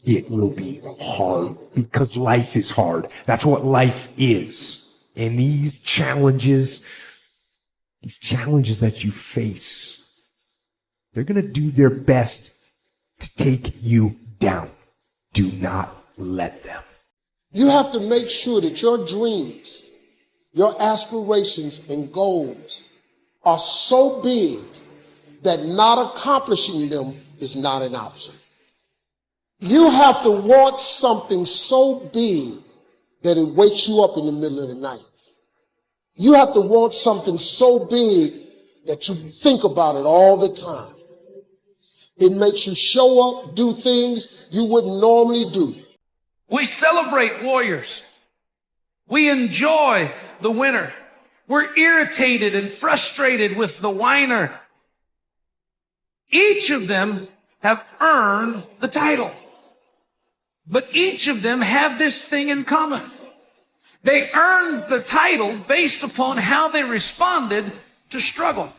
it will be hard because life is hard. That's what life is. And these challenges that you face, they're going to do their best to take you down. Do not let them. You have to make sure that your dreams, your aspirations and goals are so big that not accomplishing them is not an option. You have to want something so big that it wakes you up in the middle of the night. You have to want something so big that you think about it all the time. It makes you show up, do things you wouldn't normally do. We celebrate warriors. We enjoy the winner. We're irritated and frustrated with the whiner. Each of them have earned the title. But each of them have this thing in common. They earned the title based upon how they responded to struggle.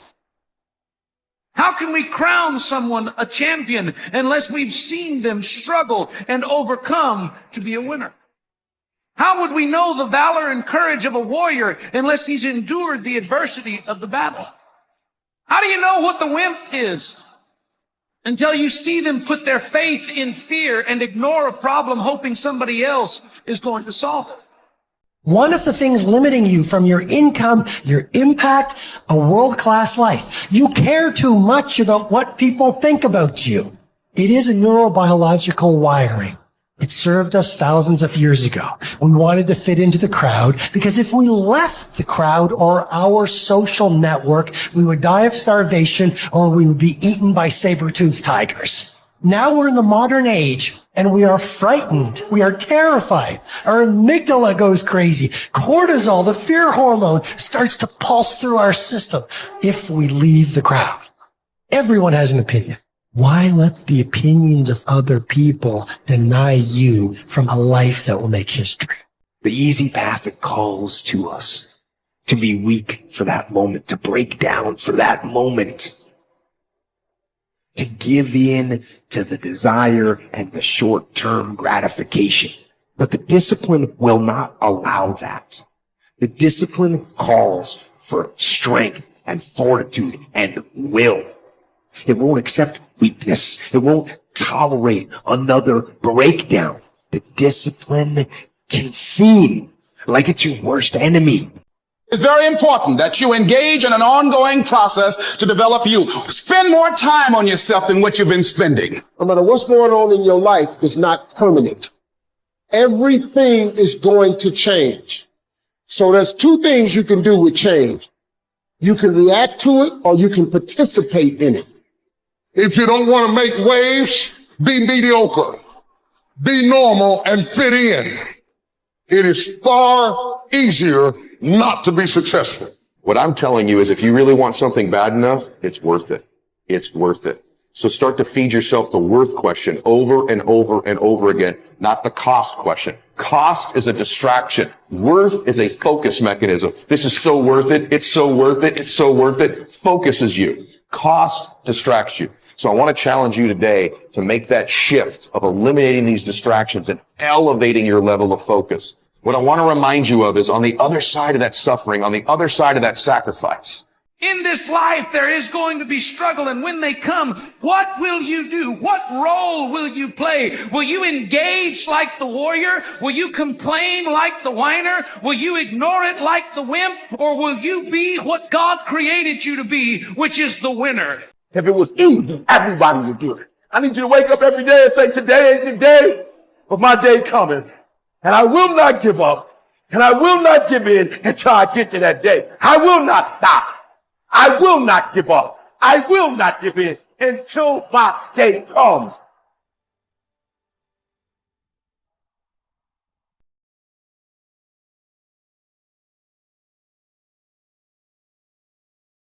How can we crown someone a champion unless we've seen them struggle and overcome to be a winner? How would we know the valor and courage of a warrior unless he's endured the adversity of the battle? How do you know what the wimp is? Until you see them put their faith in fear and ignore a problem hoping somebody else is going to solve it. One of the things limiting you from your income, your impact, a world-class life. You care too much about what people think about you. It is a neurobiological wiring. It served us thousands of years ago. We wanted to fit into the crowd because if we left the crowd or our social network, we would die of starvation or we would be eaten by saber-toothed tigers. Now we're in the modern age and we are frightened. We are terrified. Our amygdala goes crazy. Cortisol, the fear hormone, starts to pulse through our system if we leave the crowd. Everyone has an opinion. Why let the opinions of other people deny you from a life that will make history? The easy path that calls to us to be weak for that moment, to break down for that moment, to give in to the desire and the short-term gratification. But the discipline will not allow that. The discipline calls for strength and fortitude and will. It won't accept weakness. It won't tolerate another breakdown. The discipline can seem like it's your worst enemy. It's very important that you engage in an ongoing process to develop you. Spend more time on yourself than what you've been spending. No matter what's going on in your life, is not permanent. Everything is going to change. So there's two things you can do with change. You can react to it or you can participate in it. If you don't want to make waves, be mediocre, be normal and fit in. It is far easier not to be successful. What I'm telling you is if you really want something bad enough, it's worth it. It's worth it. So start to feed yourself the worth question over and over and over again, not the cost question. Cost is a distraction. Worth is a focus mechanism. This is so worth it. It's so worth it. It's so worth it. Focuses you. Cost distracts you. So I want to challenge you today to make that shift of eliminating these distractions and elevating your level of focus. What I want to remind you of is on the other side of that suffering, on the other side of that sacrifice. In this life, there is going to be struggle, and when they come, what will you do? What role will you play? Will you engage like the warrior? Will you complain like the whiner? Will you ignore it like the wimp? Or will you be what God created you to be, which is the winner? If it was easy, everybody would do it. I need you to wake up every day and say, today is the day of my day coming. And I will not give up. And I will not give in until I get to that day. I will not stop. I will not give up. I will not give in until my day comes.